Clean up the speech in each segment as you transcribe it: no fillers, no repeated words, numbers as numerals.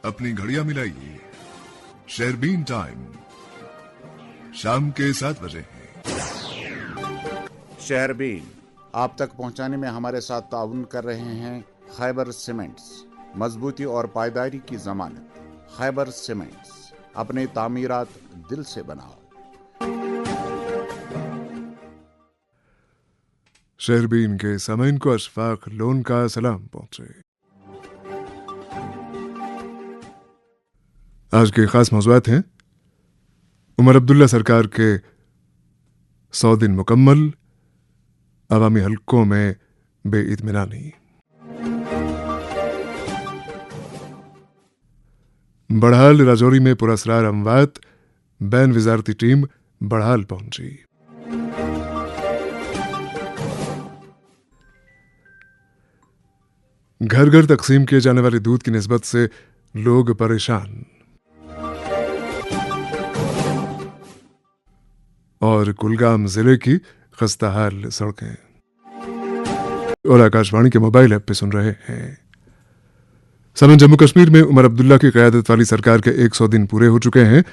अपनी घड़ियां मिलाइए, शेरबीन टाइम शाम के 7 बजे है। शेरबीन आप तक पहुंचाने में हमारे साथ ताउन कर रहे हैं खैबर सीमेंट्स, मजबूती और पायदारी की जमानत। खैबर सीमेंट्स, अपने तामीरात दिल से बनाओ। शेरबीन के सामीन को अशफाक लोन का सलाम पहुंचे। आज के खास मौज़ूआत हैं उमर अब्दुल्ला सरकार के 100 दिन मुकम्मल, अवामी हलकों में बेइत्मीनानी। बड़हाल राजौरी में पुरस्कार अमवात, बैन वजारती टीम बड़हाल पहुंची। घर घर तकसीम किए जाने वाले दूध की निस्बत से लोग परेशान। और कुलगाम जिले की खस्ताहाल सड़कें। और आकाशवाणी के मोबाइल ऐप पे सुन रहे हैं। सामने जम्मू कश्मीर में उमर अब्दुल्ला की क़यादत वाली सरकार के 100 दिन पूरे हो चुके हैं।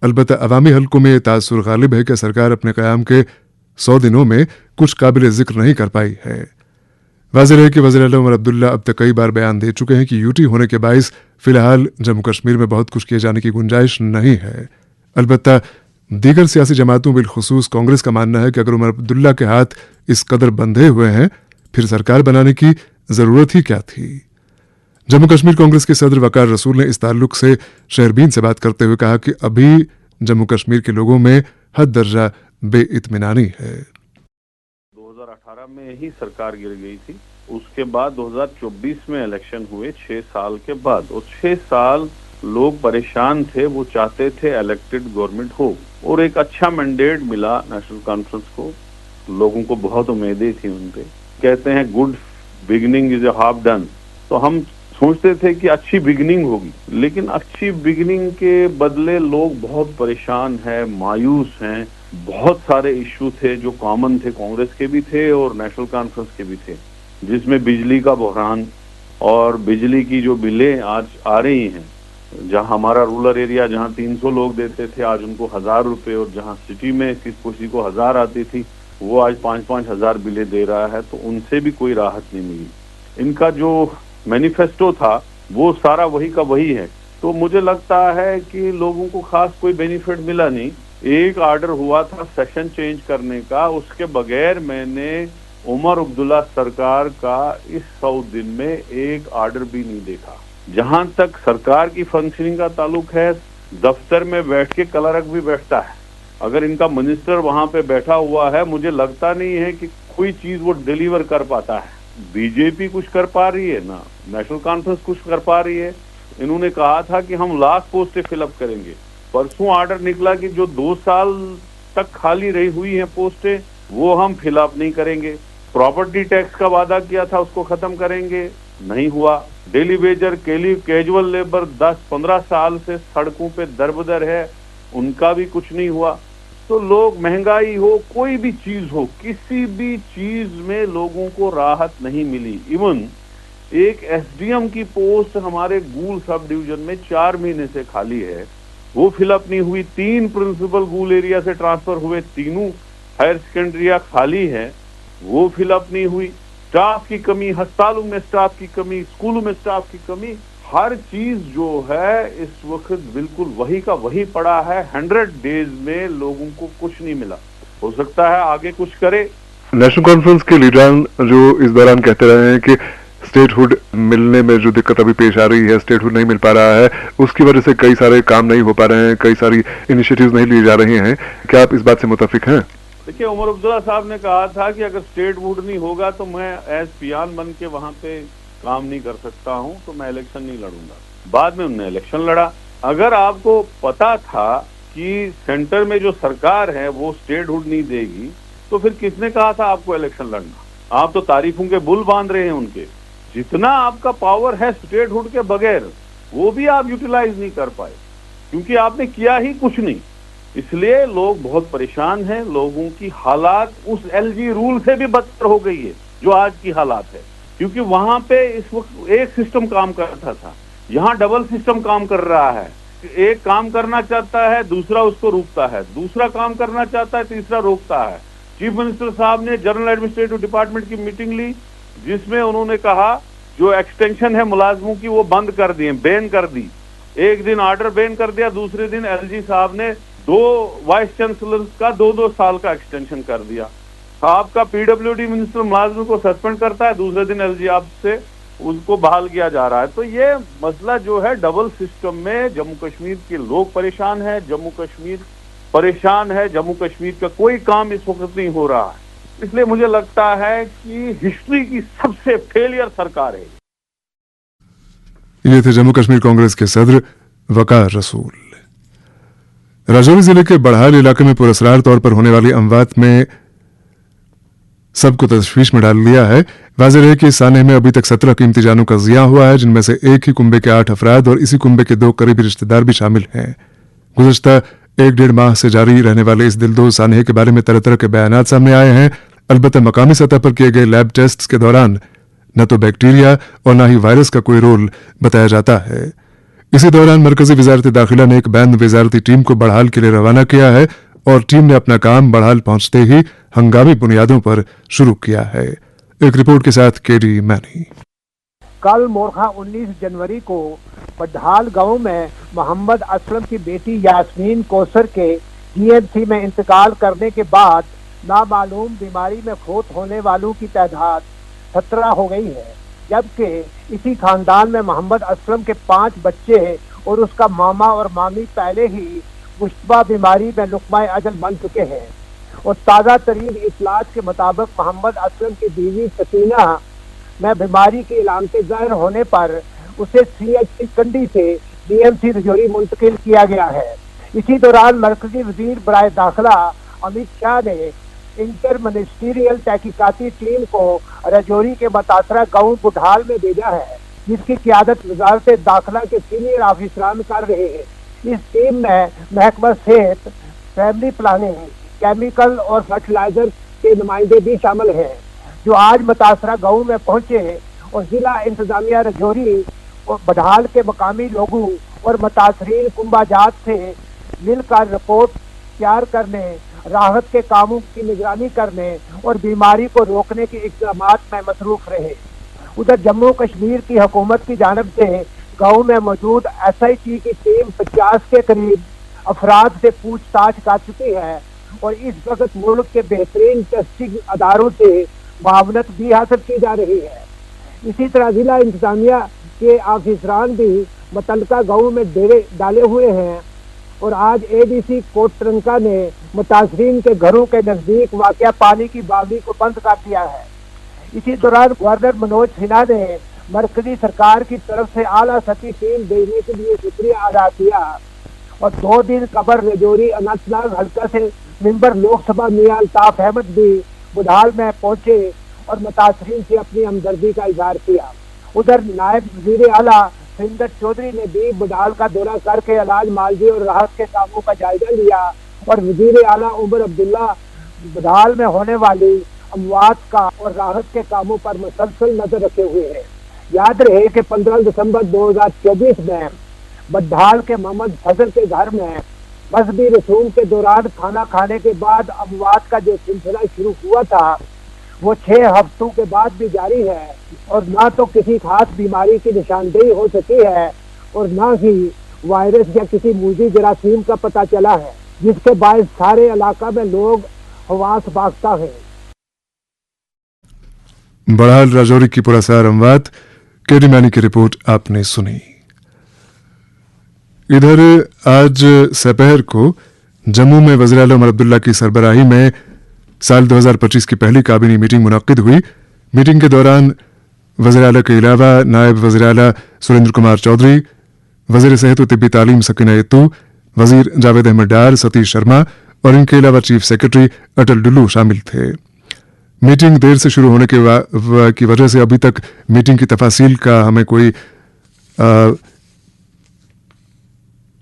अलबत्ता अवामी हलकों में तासुर गालिब है कि सरकार अपने क़याम के 100 दिनों में कुछ काबिल जिक्र नहीं कर पाई है। वाज़ेह है कि वज़ीर आला उमर अब्दुल्ला अब तक कई बार बयान दे चुके हैं कि यूटी होने के बाइस फिलहाल जम्मू कश्मीर में बहुत कुछ किए जाने की गुंजाइश नहीं है। अलबत्ता दीगर सियासी जमातों बिलखुसूस कांग्रेस का मानना है कि अगर उमर अब्दुल्ला के हाथ इस कदर बंधे हुए हैं फिर सरकार बनाने की जरूरत ही क्या थी। जम्मू कश्मीर कांग्रेस के सदर वकार रसूल ने इस ताल्लुक से शेरबीन से बात करते हुए कहा कि अभी जम्मू कश्मीर के लोगों में हद दर्जा बेइत्मीनानी है। 2018 में ही सरकार गिर गई थी, उसके बाद 2024 में इलेक्शन हुए 6 साल के बाद, और 6 साल लोग परेशान थे। वो चाहते थे इलेक्टेड गवर्नमेंट हो और एक अच्छा मैंडेट मिला नेशनल कॉन्फ्रेंस को। लोगों को बहुत उम्मीदें थी उन पे। कहते हैं good beginning is a half done, तो हम सोचते थे कि अच्छी बिगिनिंग होगी, लेकिन अच्छी बिगिनिंग के बदले लोग बहुत परेशान हैं, मायूस हैं। बहुत सारे इश्यू थे जो कॉमन थे, कांग्रेस के भी थे और नेशनल कॉन्फ्रेंस के भी थे, जिसमें बिजली का बहरान और बिजली की जो बिलें आज आ रही हैं, जहां हमारा रूरल एरिया जहां 300 लोग देते थे आज उनको 1000 रुपए, और जहां सिटी में किसी को 1000 आती थी वो आज 5-5 हजार बिलें दे रहा है, तो उनसे भी कोई राहत नहीं मिली। इनका जो मैनिफेस्टो था वो सारा वही का वही है। तो मुझे लगता है कि लोगों को खास कोई बेनिफिट मिला नहीं। एक आर्डर हुआ था सेशन चेंज करने का, उसके बगैर मैंने उमर अब्दुल्ला सरकार का इस 100 दिन में एक आर्डर भी नहीं देखा। जहां तक सरकार की फंक्शनिंग का ताल्लुक है, दफ्तर में बैठ के क्लर्क भी बैठता है। अगर इनका मिनिस्टर वहां पे बैठा हुआ है, मुझे लगता नहीं है कि कोई चीज वो डिलीवर कर पाता है। बीजेपी कुछ कर पा रही है ना नेशनल कॉन्फ्रेंस कुछ कर पा रही है। इन्होंने कहा था कि हम लाख पोस्टें फिलअप करेंगे। परसों आर्डर निकला कि जो 2 साल तक खाली रही हुई हैं पोस्टें वो हम फिलअप नहीं करेंगे। प्रॉपर्टी टैक्स का वादा किया था उसको खत्म करेंगे, नहीं हुआ। डेली वेजर कैजुअल लेबर 10-15 साल से सड़कों पे दरबदर है, उनका भी कुछ नहीं हुआ। तो लोग, महंगाई हो, कोई भी चीज हो, किसी भी चीज में लोगों को राहत नहीं मिली। इवन एक एसडीएम की पोस्ट हमारे गूल सब डिवीजन में 4 महीने से खाली है, वो फिलअप नहीं हुई। 3 प्रिंसिपल गूल एरिया से ट्रांसफर हुए, तीनों हायर सेकेंडरिया खाली है, वो फिलअप नहीं हुई। स्टाफ की कमी, अस्पतालों में स्टाफ की कमी, स्कूलों में स्टाफ की कमी, हर चीज जो है इस वक्त बिल्कुल वही का वही पड़ा है। 100 डेज में लोगों को कुछ नहीं मिला। हो सकता है आगे कुछ करे। नेशनल कॉन्फ्रेंस के लीडरान जो इस दौरान कहते रहे हैं कि स्टेटहुड मिलने में जो दिक्कत अभी पेश आ रही है, स्टेटहुड नहीं मिल पा रहा है, उसकी वजह से कई सारे काम नहीं हो पा रहे हैं, कई सारी इनिशिएटिव्स नहीं लिए जा रहे हैं। क्या आप इस बात से मुत्तफिक हैं? देखिए, उमर अब्दुल्ला साहब ने कहा था कि अगर स्टेटहुड नहीं होगा तो मैं एज पियान बन के वहां पे काम नहीं कर सकता हूं, तो मैं इलेक्शन नहीं लड़ूंगा। बाद में उन्होंने इलेक्शन लड़ा। अगर आपको पता था कि सेंटर में जो सरकार है वो स्टेटहुड नहीं देगी, तो फिर किसने कहा था आपको इलेक्शन लड़ना? आप तो तारीफों के बुल बांध रहे हैं उनके। जितना आपका पावर है स्टेटहुड के बगैर, वो भी आप यूटिलाइज नहीं कर पाए, क्योंकि आपने किया ही कुछ नहीं। इसलिए लोग बहुत परेशान हैं। लोगों की हालात उस एलजी रूल से भी बदतर हो गई है जो आज की हालात है, क्योंकि वहां पे इस वक्त एक सिस्टम काम करता था। یہاں ڈبل سسٹم کام کر رہا ہے. ایک کام کرنا چاہتا ہے, دوسرا اس کو روکتا ہے, دوسرا کام کرنا چاہتا ہے, تیسرا روکتا ہے. چیف منسٹر صاحب نے جنرل ایڈمنسٹریٹو ڈپارٹمنٹ کی میٹنگ لی, جس میں انہوں نے کہا جو ایکسٹینشن ہے ملازموں کی وہ بند کر دی, بین کر دی. ایک دن آرڈر بین کر دیا, دوسرے دن ایل جی صاحب نے 2 وائس چانسلر کا 2 سال کا ایکسٹینشن کر دیا. آپ کا پی ڈبلیو ڈی منسٹر ملازموں کو سسپینڈ کرتا ہے, دوسرے دن ایل جی آپ سے اس کو بحال کیا جا رہا ہے. تو یہ مسئلہ جو ہے ڈبل سسٹم میں جموں کشمیر کے لوگ پریشان ہیں, جموں کشمیر پریشان ہے, جموں کشمیر کا کوئی کام اس وقت نہیں ہو رہا ہے. اس لیے مجھے لگتا ہے کہ ہسٹری کی سب سے فیلئر سرکار ہے. یہ تھے جموں کشمیر کانگریس کے صدر وقار رسول. راجوری ضلع کے بڑھال علاقے میں پراسرار طور پر ہونے والی اموات میں سب کو تشویش میں ڈال دیا ہے. واضح رہے کہ اس سانحے میں ابھی تک 17 قیمتی جانوں کا ضیاع ہوا ہے, جن میں سے ایک ہی کنبے کے 8 افراد اور اسی کنبے کے 2 قریبی رشتہ دار بھی شامل ہیں. گزشتہ 1-1.5 ماہ سے جاری رہنے والے اس دلدوز سانحے کے بارے میں طرح طرح کے بیانات سامنے آئے ہیں. البتہ مقامی سطح پر کیے گئے لیب ٹیسٹ کے دوران نہ تو بیکٹیریا اور نہ ہی وائرس کا کوئی رول بتایا جاتا ہے. اسی دوران مرکزی وزارت داخلہ نے ایک بین وزارتی ٹیم کو بڑھال کے لیے روانہ کیا ہے اور ٹیم نے اپنا کام بڑھال پہنچتے ہی ہنگامی بنیادوں پر شروع کیا ہے. ایک رپورٹ کے ساتھ کے ڈی مینی. کل مورخہ 19 جنوری کو بڑھال گاؤں میں محمد اسلم کی بیٹی یاسمین کوثر کے ڈی ایم سی میں انتقال کرنے کے بعد نامعلوم بیماری میں فوت ہونے والوں کی تعداد 17 ہو گئی ہے, جبکہ اسی خاندان میں محمد اسلم کے 5 بچے اور اس کا ماما اور مامی پہلے ہی مشتبہ بیماری میں لقمہ اجل بن چکے ہیں. اور تازہ ترین اطلاعات کے مطابق محمد اسلم کی بیوی سکینہ میں بیماری کی علامتیں ظاہر ہونے پر اسے سی ایچ سی کنڈی سے ڈی ایم سی رجوری منتقل کیا گیا ہے. اسی دوران مرکزی وزیر برائے داخلہ امت شاہ نے انٹر منسٹریل تحقیقاتی ٹیم کو رجوری کے متاثرہ گاؤں بڑھال میں بھیجا ہے, جس کی قیادت وزارت داخلہ کے سینئر آفیسران کر رہے ہیں. اس ٹیم میں محکمہ صحت, فیملی پلاننگ, کیمیکل اور فرٹیلائزر کے نمائندے بھی شامل ہیں, جو آج متاثرہ گاؤں میں پہنچے اور ضلع انتظامیہ رجوری اور بڑھال کے مقامی لوگوں اور متاثرین کنبہ جات سے مل کر رپورٹ تیار کرنے, راحت کے کاموں کی نگرانی کرنے اور بیماری کو روکنے کے اقدامات میں مصروف رہے. ادھر جموں کشمیر کی حکومت کی جانب سے گاؤں میں موجود ایس آئی ٹی کی ٹیم 50 کے قریب افراد سے پوچھ تاچھ کر چکی ہے اور اس وقت ملک کے بہترین ٹیسٹنگ اداروں سے معاونت بھی حاصل کی جا رہی ہے. اسی طرح ضلع انتظامیہ کے آفیسران بھی متعلقہ گاؤں میں ڈیرے ڈالے ہوئے ہیں اور آج اے ڈی سی کوٹ ٹرنکا نے متاثرین کے گھروں کے نزدیک واقع پانی کی باولی کو بند کر دیا ہے. اسی دوران گورنر منوج سنہا نے مرکزی سرکار کی طرف سے اعلیٰ سطحی ٹیم بھیجنے کے لیے شکریہ ادا کیا اور 2 دن قبل رجوری اننت ناگ حلقہ سے ممبر لوک سبھا میاں الطاف احمد بھی بڑھال میں پہنچے اور متاثرین سے اپنی ہمدردی کا اظہار کیا. ادھر نائب وزیر اعلیٰ سریندر چودھری نے بھی بڑھال کا دورہ کر کے علاج معالجے اور راحت کے کاموں کا جائزہ لیا اور وزیر اعلیٰ عمر عبداللہ بڑھال میں ہونے والی اموات کا اور راحت کے کاموں پر مسلسل نظر رکھے ہوئے ہیں. یاد رہے کہ 15 دسمبر 2024 میں بڑھال کے محمد فضل کے گھر میں مذہبی رسوم کے دوران کھانا کھانے کے بعد اموات کا جو سلسلہ شروع ہوا تھا وہ 6 ہفتوں کے بعد بھی جاری ہے اور نہ تو کسی خاص بیماری کی نشاندہی ہو سکی ہے اور نہ ہی وائرس یا کسی موذی جراثیم کا پتہ چلا ہے، جس کے باعث سارے علاقہ میں لوگ حواس باختہ ہیں. بڑھال راجوری کی پراسرار اموات کے ڈی مینی کی رپورٹ آپ نے سنی. ادھر آج سپہر کو جموں میں وزیر اعلیٰ عمر عبداللہ کی سربراہی میں سال 2025 کی پہلی کابینی میٹنگ منعقد ہوئی. میٹنگ کے دوران وزیر اعلیٰ کے علاوہ نائب وزیر اعلیٰ سریندر کمار چودھری، وزیر صحت و طبی تعلیم سکینہ یتو، وزیر جاوید احمد ڈار، ستیش شرما اور ان کے علاوہ چیف سیکرٹری اٹل ڈلو شامل تھے. میٹنگ دیر سے شروع ہونے کی وجہ سے ابھی تک میٹنگ کی تفاصیل کا ہمیں کوئی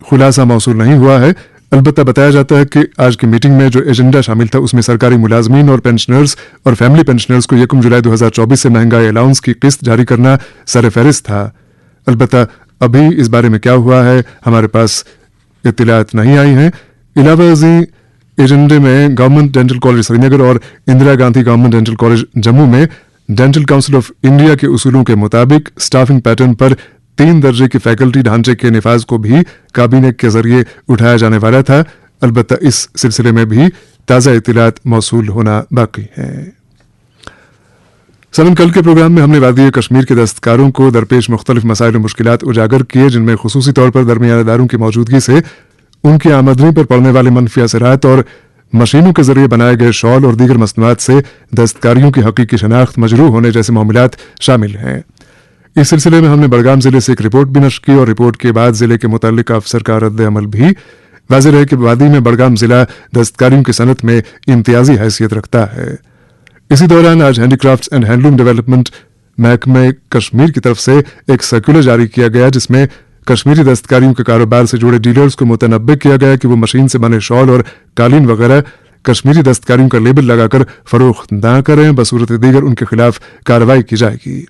خلاصہ موصول نہیں ہوا ہے. البتہ بتایا جاتا ہے کہ آج کی میٹنگ میں جو ایجنڈا شامل تھا اس میں سرکاری ملازمین اور پینشنرز اور فیملی پینشنرز کو 1 جولائی 2024 سے مہنگائی الاؤنس کی قسط جاری کرنا سر فہرست تھا. البتہ अभी इस बारे में क्या हुआ है हमारे पास इत्तलात नहीं आई हैं। इलावा अजी एजेंडे में गवर्नमेंट डेंटल कॉलेज श्रीनगर और Indira Gandhi government dental college Jammu में डेंटल काउंसिल ऑफ इंडिया के उसूलों के मुताबिक स्टाफिंग पैटर्न पर 3 दर्जे की फैकल्टी ढांचे के निफाज को भी काबीने के जरिए उठाया जाने वाला था। अलबत्ता इस सिलसिले में भी ताज़ा इत्तलात मौसूल होना बाकी है। सनम कल के प्रोग्राम में हमने वादी कश्मीर के दस्तकारों को दरपेश मुख्तलिफ मसाइल और मुश्किलात उजागर किए, जिनमें खुसूसी तौर पर दरमियानेदारों की मौजूदगी से उनकी आमदनी पर पड़ने वाले मनफी असरात और मशीनों के जरिए बनाए गए शॉल और दीगर मसनूआत से दस्तकारियों की हकीकी शनाख्त मजरूह होने जैसे मामलात शामिल हैं। इस सिलसिले में हमने बड़गाम जिले से एक रिपोर्ट भी नश्र की और रिपोर्ट के बाद जिले के मुतल्लिका अफसर का रद्द अमल भी। वाज़ेह है कि वादी में बड़गाम जिला दस्तकारियों की सनत में इम्तियाजी हैसियत रखता है। इसी दौरान आज हैंडीक्राफ्ट्स एंड हैंडलूम डेवलपमेंट महकमे कश्मीर की तरफ से एक सर्कुलर जारी किया गया, जिसमें कश्मीरी दस्तकारियों के कारोबार से जुड़े डीलर्स को मुतनब्बे किया गया कि वो मशीन से बने शॉल और कालीन वगैरह कश्मीरी दस्तकारियों का लेबल लगाकर फरोख्त न करें, बसूरत दीगर उनके खिलाफ कार्रवाई की जाएगी।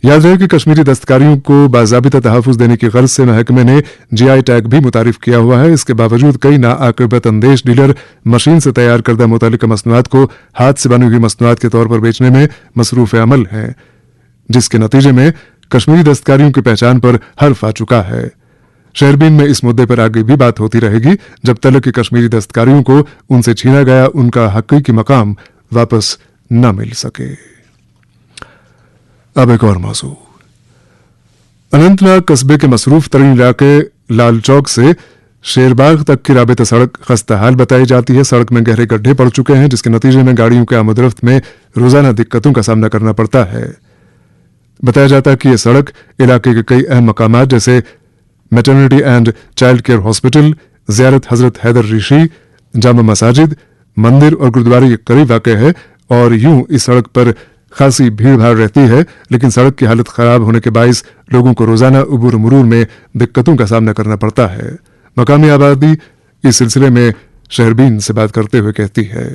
याद रहे कि कश्मीरी दस्तकारियों को बाज़ाबिता तहफ़्फ़ुज़ देने की गर्ज से महकमे ने GI टैग भी मुतारिफ किया हुआ है। इसके बावजूद कई नाआक़िबत अंदेश डीलर मशीन से तैयार करदा मुतल्लिका मसनूआत को हाथ से बनी हुई मसनूआत के तौर पर बेचने में मसरूफ़ अमल हैं, जिसके नतीजे में कश्मीरी दस्तकारियों की पहचान पर हर्फ आ चुका है। शहरबीन में इस मुद्दे पर आगे भी बात होती रहेगी जब तक कि कश्मीरी दस्तकारियों को उनसे छीना गया उनका हकीकी मकाम वापस न मिल सके। अब एक और मौजू। अनंतनाग कस्बे के मसरूफ तरीन इलाके लाल चौक से शेरबाग तक की राबता सड़क खस्ता हाल बताई जाती है। सड़क में गहरे गड्ढे पड़ चुके हैं, जिसके नतीजे में गाड़ियों के आमदरफ्त में रोजाना दिक्कतों का सामना करना पड़ता है। बताया जाता है कि यह सड़क इलाके के कई अहम मकामात जैसे maternity and child care hospital, ज़ियारत हजरत हैदर ऋषि, जामा मसाजिद, मंदिर और गुरुद्वारे के करीब वाक़ है और यूं इस सड़क पर खासी भीड़ भाड़ रहती है, लेकिन सड़क की हालत खराब होने के बायस लोगों को रोजाना उबूर मरूर में दिक्कतों का सामना करना पड़ता है। मकामी आबादी इस सिलसिले में शहरबीन से बात करते हुए कहती है,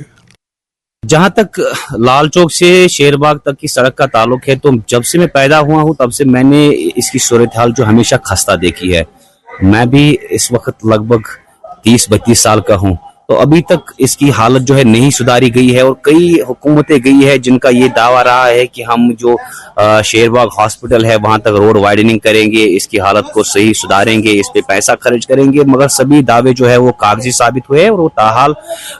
जहाँ तक लाल चौक से शेरबाग तक की सड़क का ताल्लुक है, तो जब से मैं पैदा हुआ हूँ तब से मैंने इसकी सूरत हाल जो हमेशा खस्ता देखी है। मैं भी इस वक्त लगभग 30-32 साल का हूँ, तो अभी तक इसकी हालत जो है नहीं सुधारी गई है और कई हुकूमतें गई है जिनका ये दावा रहा है कि हम जो शेरबाग हॉस्पिटल है वहां तक रोड वाइडनिंग करेंगे, इसकी हालत को सही सुधारेंगे, इस पे पैसा खर्च करेंगे, मगर सभी दावे जो है वो कागजी साबित हुए और वो ताहाल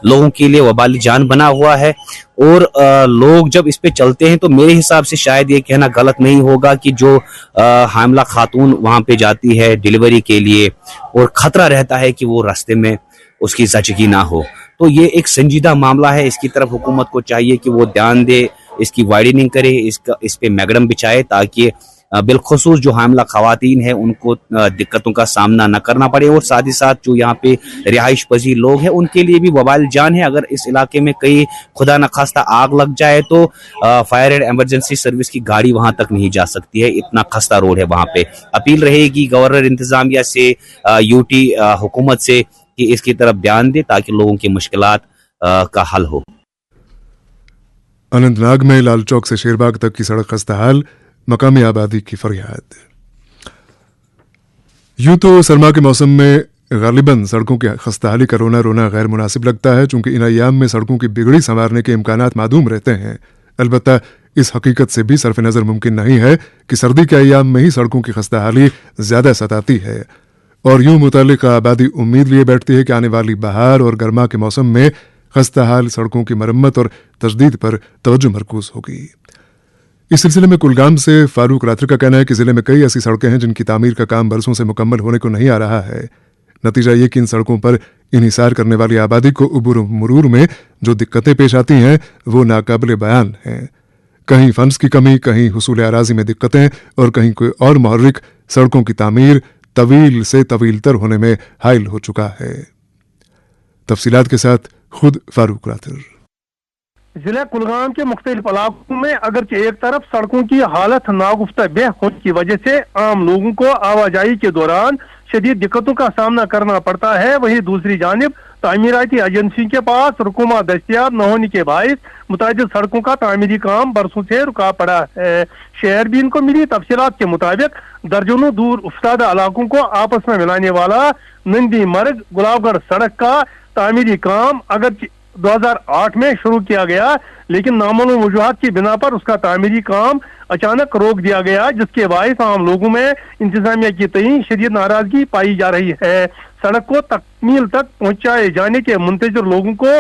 लोगों के लिए वबाली जान बना हुआ है। और लोग जब इस पे चलते हैं तो मेरे हिसाब से शायद ये कहना गलत नहीं होगा कि जो हामिला खातून वहां पे जाती है डिलीवरी के लिए और खतरा रहता है कि वो रास्ते में उसकी ज़चगी ना हो, तो ये एक संजीदा मामला है। इसकी तरफ हुकूमत को चाहिए कि वो ध्यान दे, इसकी वाइडनिंग करे, इस पे मैगडम बिछाए ताकि बिलखुसूस जो हामिला खवातीन है उनको दिक्कतों का सामना न करना पड़े और साथ ही साथ जो यहाँ पे रिहाइश पजीर लोग हैं उनके लिए भी वबाल जान है। अगर इस इलाके में कहीं खुदा न खास्ता आग लग जाए तो फायर एंड एमरजेंसी सर्विस की गाड़ी वहां तक नहीं जा सकती है, इतना खस्ता रोड है वहां पे। अपील रहेगी गवर्नर इंतजामिया से, यूटी हुकूमत से कि इसकी तरफ ध्यान दे ताकि लोगों की मुश्किलात का हल हो। अनंतनाग में लाल चौक से शेरबाग तक की सड़क खस्ता हाल, मकामी आबादी की फरियाद। यूं तो सरमा के मौसम में गालिबन सड़कों की खस्ताहाली का रोना गैर मुनासिब लगता है, चूंकि इन अयाम में सड़कों की बिगड़ी संवारने के इम्कानात मादूम रहते हैं। अलबत्ता इस हकीकत से भी सरफ नज़र मुमकिन नहीं है कि सर्दी के अयाम में ही सड़कों की खस्ताहाली ज्यादा सताती है और यूं मुतल्लिका आबादी उम्मीद लिए बैठती है कि आने वाली बहार और गर्मा के मौसम में खस्ताहाल सड़कों की मरम्मत और तजदीद पर तवज्जो मरकूज होगी। इस सिलसिले में कुलगाम से फारूक रात्र का कहना है कि जिले में कई ऐसी सड़कें हैं जिनकी तामीर का काम बरसों से मुकम्मल होने को नहीं आ रहा है। नतीजा ये कि इन सड़कों पर इन्हिसार करने वाली आबादी को उबूर मरूर में जो दिक्कतें पेश आती हैं वो नाकाबिल बयान हैं। कहीं फंड्स की कमी, कहीं हुसूल अराजी में दिक्कतें और कहीं कोई और मुहर्रिक सड़कों की तामीर तवील से तवील तर होने में हाइल हो चुका है। तफसीलात के साथ खुद फारूक रातर। जिला कुलगाम के मुख्तलिफ इलाकों में अगरचे एक तरफ सड़कों की हालत नागुफ्ता बेह होने की वजह से आम लोगों को आवाजाही के दौरान शदीद दिक्कतों का सामना करना पड़ता है, वहीं दूसरी जानिब तामीराती एजेंसी के पास रुकमा दस्तियाब न होने के बायस मुताबिक सड़कों का तामीरी काम बरसों से रुका पड़ा है। शहरबीन को मिली तफसीलात के मुताबिक दर्जनों दूर उफ्तादा इलाकों को आपस में मिलाने वाला नंदी मर्ग गुलाबगढ़ सड़क का तामीरी काम अगर 2008 में शुरू किया गया, लेकिन नामालूम वजूहात की बिना पर उसका तामीरी काम अचानक रोक दिया गया, जिसके बायस आम लोगों में इंतजामिया की तय शदीद नाराजगी पाई जा रही है। सड़क को तकमील तक पहुंचाए जाने के मुंतजर लोगों को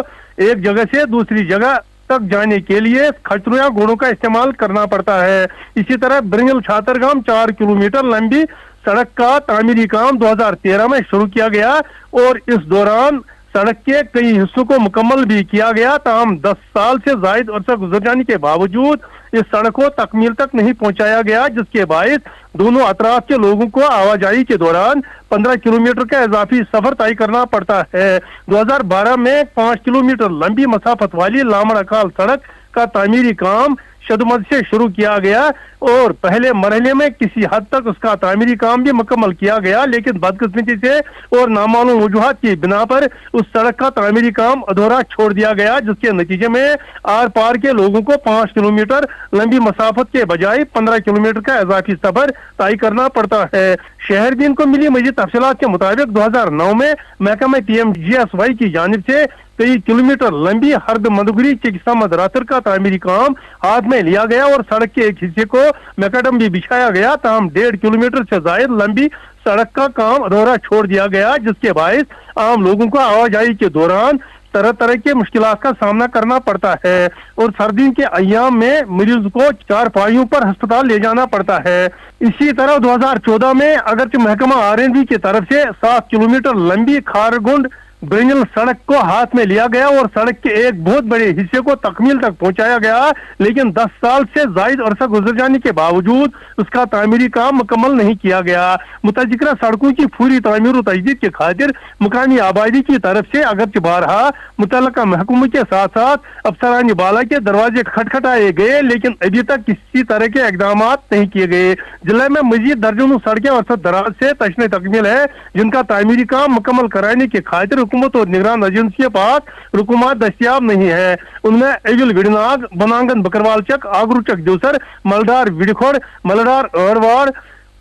एक जगह से दूसरी जगह तक जाने के लिए खच्चरों या घोड़ों का इस्तेमाल करना पड़ता है। इसी तरह ब्रिंगल छातरगाम 4 किलोमीटर लंबी सड़क का तामीरी काम 2013 में शुरू किया गया और इस दौरान सड़क के कई हिस्सों को मुकम्मल भी किया गया। ताहम 10 साल से जायद अरसा गुजर जाने के बावजूद इस सड़क को तकमील तक नहीं पहुंचाया गया, जिसके बायस दोनों अतराफ के लोगों को आवाजाही के दौरान 15 किलोमीटर का इजाफी सफर तय करना पड़ता है। 2012 में 5 किलोमीटर लंबी मसाफत वाली लामड़ अकाल सड़क का तामीरी काम शदमत से शुरू किया गया और पहले मरहले में किसी हद तक उसका तामीरी काम भी मुकम्मल किया गया, लेकिन बदकिस्मती से और नामालूम वजूहात की बिना पर उस सड़क का तामीरी काम अधूरा छोड़ दिया गया, जिसके नतीजे में आर पार के लोगों को 5 किलोमीटर लंबी मसाफत के बजाय 15 किलोमीटर का इजाफी सफर तय करना पड़ता है। शहरबीन को मिली मजीद तफसीलात के मुताबिक 2009 में महकमा PMGSY की जानिब से कई किलोमीटर लंबी हरद मधुगरी चिकित्सा मदरातर का तामीरी काम हाथ में लिया गया और सड़क के एक हिस्से को मैकाडम भी बिछाया गया। ताहम 1.5 किलोमीटर से जायद लंबी सड़क का काम अधूरा छोड़ दिया गया, जिसके बायस आम लोगों को आवाजाही के दौरान तरह तरह के मुश्किलात का सामना करना पड़ता है और सर्दी के अय्याम में मरीज को 4 पाइयों पर अस्पताल ले जाना पड़ता है। इसी तरह 2014 में अगरचे महकमा RNB की तरफ से 7 किलोमीटर लंबी खारगुंड ब्रिंजल सड़क को हाथ में लिया गया और सड़क के एक बहुत बड़े हिस्से को तकमील तक पहुंचाया गया, लेकिन 10 साल से जायद अरसा गुजर जाने के बावजूद उसका तामीरी काम मुकम्मल नहीं किया गया। मुतज़क्किरा सड़कों की पूरी तामीर और तजदीद के खातिर मुकामी आबादी की तरफ से अगरचे बारहा मुतल्लका महकमों के साथ साथ अफसरानी बाला के दरवाजे खटखटाए गए, लेकिन अभी तक किसी तरह के इकदाम नहीं किए गए। जिले में मजीद दर्जनों सड़कें औसत दराज से तशने तकमील है, जिनका तामीरी काम मुकम्मल कराने के खातिर हुकूमत और निगरान एजेंसी के पास रुकूमात दस्तियाब नहीं है। उनमें एविल विडनाग, बनांगन बकरवाल चक, आगरू चक जोसर, मलडार विड़खोड़, मलडार अरवाड़,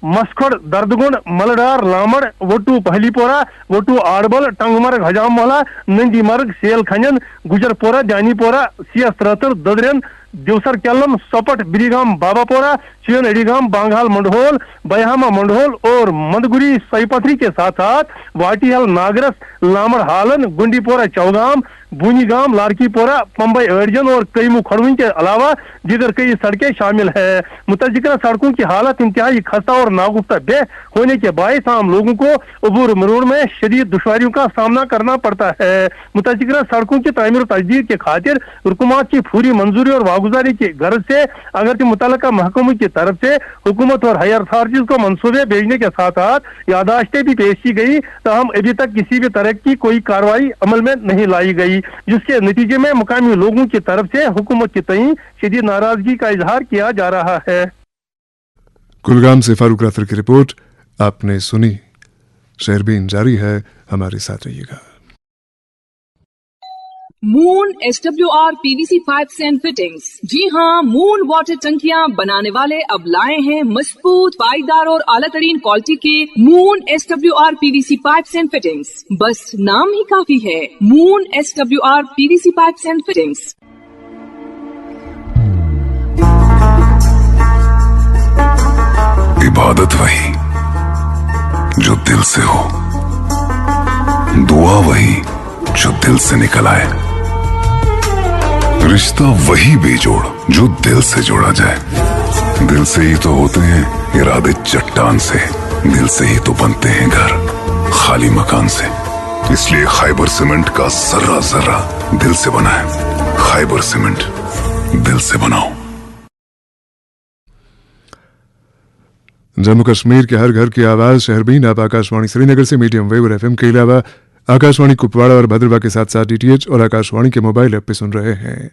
मस्खोड़ दर्दगुंड, मलडार लामड़, वोटू पहलीपोरा, वोटू आड़बल, टंगमर्ग हजामवाला, नंदी मर्ग, सेल खंजन, गुजरपोरा, जानीपोरा, सियासरतर, ददरन, दिवसर केलम, सपट, बिरीगाम, बाबापोरा, चियन एडीगाम, बांगाल मंडहोल, बयामा मंडहोल और मंदगुरी सईपथरी के साथ साथ वाटीहल, नागरस, लामड़ हालन, गुंडीपोरा, चौगाम, बूनीगाम, लारकीपोरा, पंबई अर्जन और कईमू खड़वी के अलावा दीगर कई सड़कें शामिल है। मुतज़क्किरा सड़कों की हालत इंतहाई खस्ता और नागुफ्ता बे होने के बायस आम लोगों को अबूर मरूर में शदीद दुश्वारियों का सामना करना पड़ता है। मुतज़क्किरा सड़कों की तामीर और तजदीद के खातिर हुकूमत की पूरी मंजूरी और वागुजारी की गर्ज से अगरचे मुतल्लका महकमों की तरफ से हुकूमत और हायर अथॉरिटीज को मंसूबे भेजने के साथ साथ यादाश्तें भी पेश की गई, ताहम अभी तक किसी भी तरह की कोई कार्रवाई अमल में नहीं लाई गई, जिसके नतीजे में मुकामी लोगों की तरफ से हुकूमत की तय शदीद नाराजगी का इजहार किया जा रहा है। कुलगाम से फारूक राथर की रिपोर्ट आपने सुनी। शहरबीन जारी है, हमारे साथ रहिएगा। Moon SWR PVC pipes and fittings. जी हाँ, मून वाटर टंकियां बनाने वाले अब लाए हैं मजबूत, पाईदार और आला तरीन क्वालिटी के moon SWR PVC pipes and fittings. बस नाम ही काफी है, moon SWR PVC pipes and fittings. इबादत वही जो दिल से हो, दुआ वही जो दिल से निकल आए, रिश्ता वही बेजोड़ जो दिल से जोड़ा जाए। दिल से ही तो होते हैं इरादे चट्टान से, दिल से ही तो बनते हैं घर खाली मकान से। इसलिए खैबर सीमेंट का जर्रा जर्रा दिल से बना है। खैबर सीमेंट, दिल से बनाओ। जम्मू कश्मीर के हर घर की आवाज शहरबीन आप आकाशवाणी श्रीनगर से मीडियम वेव और FM के अलावा आकाशवाणी कुपवाड़ा और भद्रवा के साथ साथ DTH और आकाशवाणी के मोबाइल ऐप पे सुन रहे हैं।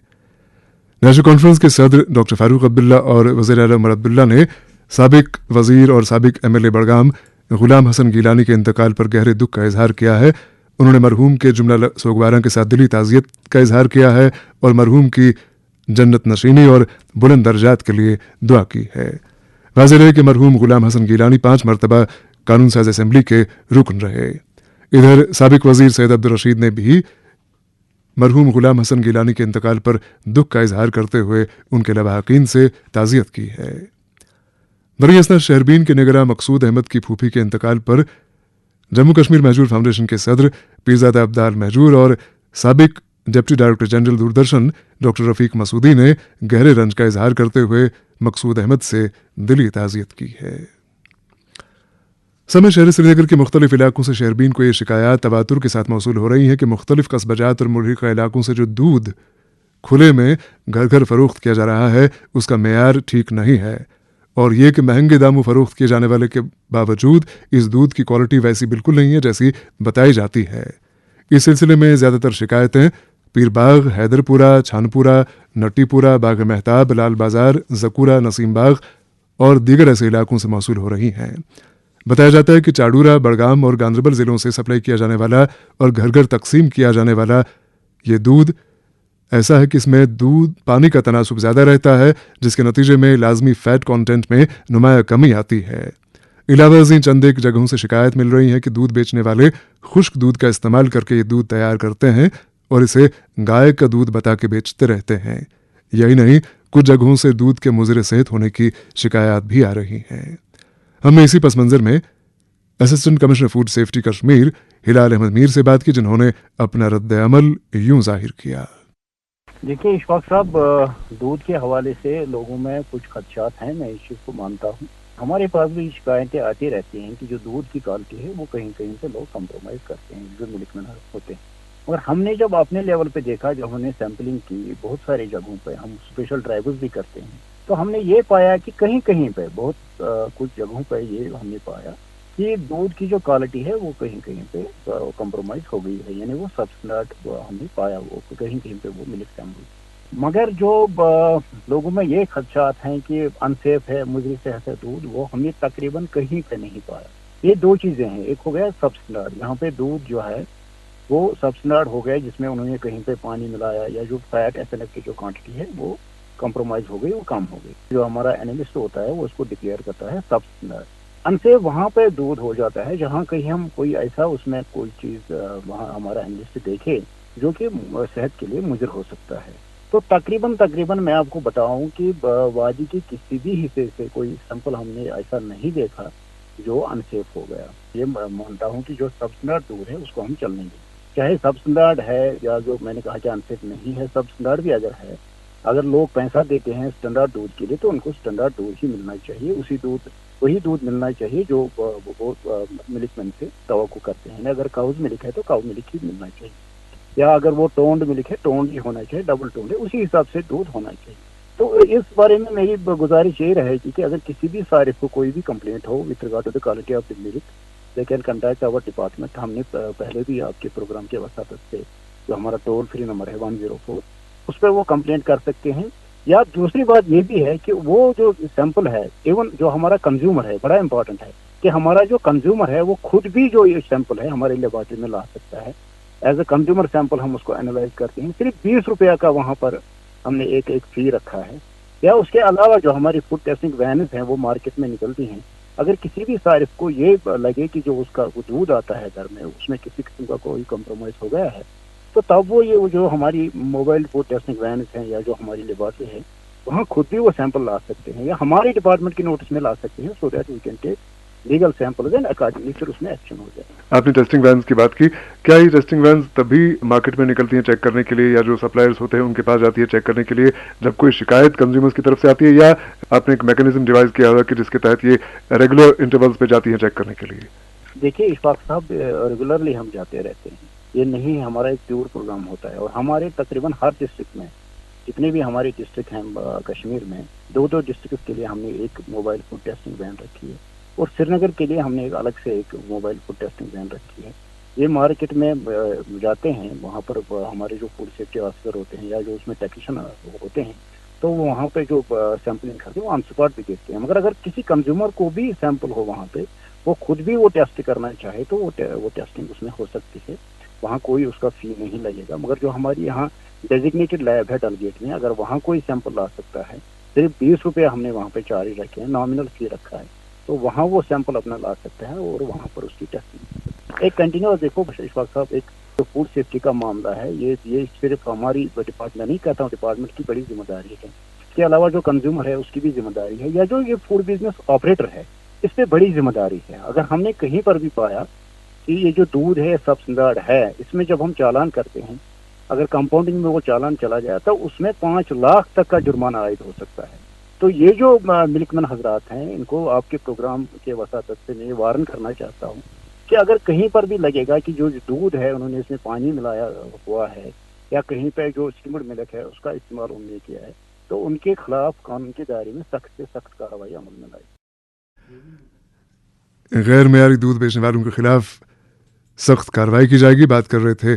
नेशनल कॉन्फ्रेंस के सदर डॉक्टर फारूक अब्दुल्ला और वज़ीर आज़म उमर अब्दुल्ला ने साबिक वजीर और साबिक MLA बड़गाम गुलाम हसन गिलानी के इंतकाल पर गहरे दुख का इजहार किया है उन्होंने मरहूम के जुमला सोगवारा के साथ दिली ताज़ियत का इजहार किया है और मरहूम की जन्नत नशीनी और बुलंद दर्जात के लिए दुआ की है। वाज़ेह रहे कि मरहूम गुलाम हसन गिलानी 5 मरतबा कानून साज असेंबली के रुकन रहे। इधर साबिक वजीर सैयद अब्दुल रशीद ने भी मरहूम गुलाम हसन गिलानी के इंतकाल पर दुख का इजहार करते हुए उनके लवाहकीन से ताज़ियत की है। दरियासना शहरबीन के निगरां मकसूद अहमद की फूफी के इंतकाल पर जम्मू कश्मीर महजूर फाउंडेशन के सदर पीरजादा अब्दाल महजूर और साबिक deputy director general Doordarshan doctor Rafiq Masoodi ने गहरे रंज का इजहार करते हुए मकसूद अहमद से दिली ताज़ियत की है। समय शहर श्रीनगर के मुख्तलिफ इलाकों से शहरबीन को ये शिकायत तवातुर के साथ मौसूल हो रही हैं कि मुख्तलिफ कस्बजात और मुल्हिका इलाकों से जो दूध खुले में घर घर फरोख्त किया जा रहा है उसका मेयार ठीक नहीं है और ये कि महंगे दामों फरोख्त किए जाने वाले के बावजूद इस दूध की क्वालिटी वैसी बिल्कुल नहीं है जैसी बताई जाती है। इस सिलसिले में ज़्यादातर शिकायतें पीरबाग, हैदरपुरा, छानपुरा, नट्टीपुरा, बाग महताब, लाल बाजार, जकूरा, नसीम बाग और दीगर ऐसे इलाकों से मौसूल हो रही हैं। बताया जाता है कि चाडूरा, बड़गाम और गांदरबल ज़िलों से सप्लाई किया जाने वाला और घर घर तकसीम किया जाने वाला ये दूध ऐसा है कि इसमें दूध पानी का तनासुब ज़्यादा रहता है जिसके नतीजे में लाजमी फ़ैट कंटेंट में नुमाया कमी आती है। इलावा अज़ीं चंद एक जगहों से शिकायत मिल रही है कि दूध बेचने वाले खुश्क दूध का इस्तेमाल करके ये दूध तैयार करते हैं और इसे गाय का दूध बता के बेचते रहते हैं। यही नहीं, कुछ जगहों से दूध के मुज़र सेहत होने की शिकायत भी आ रही हैं। हमने इसी पस मंज़र में assistant commissioner food safety Kashmir Hilal Ahmad Mir से बात की जिन्होंने अपना रद्द अमल यूं जाहिर किया। देखिए इशफाक साहब, दूध के हवाले से लोगों में कुछ खदशात हैं, मैं इस चीज़ को मानता हूँ। हमारे पास भी शिकायतें आती रहती हैं कि जो दूध की क्वालिटी है वो कहीं कहीं से लोग कंप्रोमाइज़ करते हैं जो मिल्क में होते हैं। और हमने जब अपने लेवल पे देखा, जब हमने सैम्पलिंग की बहुत सारी जगहों पे, हम स्पेशल ड्राइवर्स भी करते हैं, तो हमने ये पाया कि कहीं कहीं पे बहुत कुछ जगहों पे ये हमने पाया कि दूध की जो क्वालिटी है वो कहीं कहीं पे कंप्रोमाइज़ हो गई है, यानी वो सब स्टैंडर्ड हमने पाया वो कहीं कहीं पे वो मिल्क सैम्पल। मगर जो लोगों में ये खदशात हैं कि अनसेफ है, मुजरिम सेहत है दूध, वो हमने तकरीबन कहीं पे नहीं पाया। ये दो चीज़ें हैं, एक हो गया सब स्टैंडर्ड, यहाँ पे दूध जो है वो सब स्टैंडर्ड हो गया जिसमें उन्होंने कहीं पे पानी मिलाया या जो फैट एसएनएफ की जो क्वांटिटी है वो कंप्रोमाइज़ हो गई, वो कम हो गई। जो हमारा एनालिस्ट होता है वो उसको डिक्लेयर करता है सब स्टैंडर्ड। अनसेफ वहाँ पे दूध हो जाता है जहाँ कहीं हम कोई ऐसा उसमें कोई चीज़ वहाँ हमारा एनालिस्ट देखे जो कि सेहत के लिए मुज़र हो सकता है। तो तकरीबन मैं आपको बताऊं कि वादी के किसी भी हिस्से से कोई सैंपल हमने ऐसा नहीं देखा जो अनसेफ हो गया। ये मानता हूं कि जो सब स्टैंडर्ड दूध है उसको हम चलने दें, चाहे सब स्टैंडर्ड है या जो मैंने कहा कि अनसेफ नहीं है, सब स्टैंडर्ड भी अगर है, अगर लोग पैसा देते हैं स्टैंडर्ड दूध के लिए तो उनको स्टैंडर्ड दूध ही मिलना चाहिए, वही दूध मिलना चाहिए जो वो मिल्क मैन से तवक्को करते हैं। अगर काउज मिल्क है तो काउ मिल्क ही मिलना चाहिए, या अगर वो टोन्ड मिल्क है टोन्ड ही होना चाहिए, डबल टोन्ड है उसी हिसाब से दूध होना चाहिए। तो इस बारे में मेरी गुजारिश ये रहेगी कि अगर किसी भी सारिफ को कोई भी कंप्लेंट हो with regard to the quality of the milk, they can contact our department. हमने पहले भी आपके प्रोग्राम के वसात से जो हमारा टोल फ्री नंबर है 104 उस पर वो कंप्लेंट कर सकते हैं। या दूसरी बात ये भी है कि वो जो सैंपल है, इवन जो हमारा कंज्यूमर है, बड़ा इंपॉर्टेंट है कि हमारा जो कंज्यूमर है वो खुद भी जो ये सैंपल है हमारे लेबोरेटरी में ला सकता है। एज ए कंज्यूमर सैंपल हम उसको एनालाइज करते हैं। सिर्फ 20 रुपया का वहाँ पर हमने एक फी रखा है। या उसके अलावा जो हमारी फूड टेस्टिंग वैन्स हैं वो मार्केट में निकलती हैं। अगर किसी भी सारिफ को ये लगे कि जो उसका वो दूध आता है घर में उसमें किसी किस्म का कोई कॉम्प्रोमाइज़ हो गया है, तो तब वो ये जो हमारी मोबाइल फूड टेस्टिंग वैन्स हैं या जो हमारी लेबोरेटरी है वहाँ खुद भी वो सैंपल ला सकते हैं या हमारे डिपार्टमेंट की नोटिस में ला सकते हैं, so that we can take legal sample and accordingly फिर उसमें एक्शन हो जाए। आपने टेस्टिंग वैन्स की बात की, क्या ये टेस्टिंग वैन्स तभी मार्केट में निकलती हैं चेक करने के लिए या जो सप्लायर्स होते हैं उनके पास जाती है चेक करने के लिए जब कोई शिकायत कंज्यूमर्स की तरफ से आती है, या आपने एक मैकेनिज्म डिवाइस किया हुआ कि जिसके तहत ये रेगुलर इंटरवल्स पे जाती हैं चेक करने के लिए? देखिए इशफाक साहब, रेगुलरली हम जाते रहते हैं, ये नहीं हमारा एक टूर प्रोग्राम होता है। और हमारे तकरीबन हर डिस्ट्रिक्ट में जितने भी हमारे डिस्ट्रिक्ट हैं कश्मीर में, 2 डिस्ट्रिक्ट के लिए हमने एक मोबाइल फूड टेस्टिंग वैन रखी है और श्रीनगर के लिए हमने एक अलग से एक मोबाइल फूड टेस्टिंग वैन रखी है। ये मार्केट में जाते हैं, वहाँ पर हमारे जो फूड सेफ्टी ऑफिसर होते हैं या जो उसमें टेक्नीशियन होते हैं तो वो वहाँ पे जो सैंपलिंग करते हैं वो ऑन स्पॉट भी देखते हैं। मगर अगर किसी कंज्यूमर को भी सैंपल हो वहाँ पे, वो खुद भी वो टेस्ट करना चाहे तो वो टेस्टिंग उसमें हो सकती है। وہاں کوئی اس کا فی نہیں لگے گا. مگر جو ہماری یہاں ڈیزگنیٹڈ لیب ہے ڈل گیٹ میں, اگر وہاں کوئی سیمپل لا سکتا ہے, صرف 20 روپے ہم نے وہاں پہ چارج رکھے ہیں, نامنل فی رکھا ہے, تو وہاں وہ سیمپل اپنا لا سکتا ہے اور وہاں پر اس کی ٹیسٹنگ. ایک کنٹینیوس دیکھو اشفاق صاحب, ایک جو فوڈ سیفٹی کا معاملہ ہے, یہ صرف ہماری ڈپارٹمنٹ نہیں کہتا ہوں, ڈپارٹمنٹ کی بڑی ذمہ داری ہے. اس کے علاوہ جو کنزیومر ہے اس کی بھی ذمہ داری ہے, یا جو یہ فوڈ بزنس آپریٹر ہے اس پہ بڑی ذمہ داری ہے. اگر ہم نے کہیں پر بھی پایا کہ یہ جو دودھ ہے سب اسٹینڈرڈ ہے, اس میں جب ہم چالان کرتے ہیں, اگر کمپاؤنڈنگ میں وہ چالان چلا جائے تو اس میں 5 لاکھ تک کا جرمانہ عائد ہو سکتا ہے. تو یہ جو ملک مین حضرات ہیں, ان کو آپ کے پروگرام کے وساطت سے میں وارن کرنا چاہتا ہوں کہ اگر کہیں پر بھی لگے گا کہ جو دودھ ہے انہوں نے اس میں پانی ملایا ہوا ہے, یا کہیں پہ جو اسکمڈ ملک ہے اس کا استعمال انہوں نے کیا ہے, تو ان کے خلاف قانون کے دائرے میں سخت سے سخت کارروائی عمل میں لائی. غیر معیاری دودھ بیچنے والوں کے خلاف سخت کارروائی کی جائے گی. بات کر رہے تھے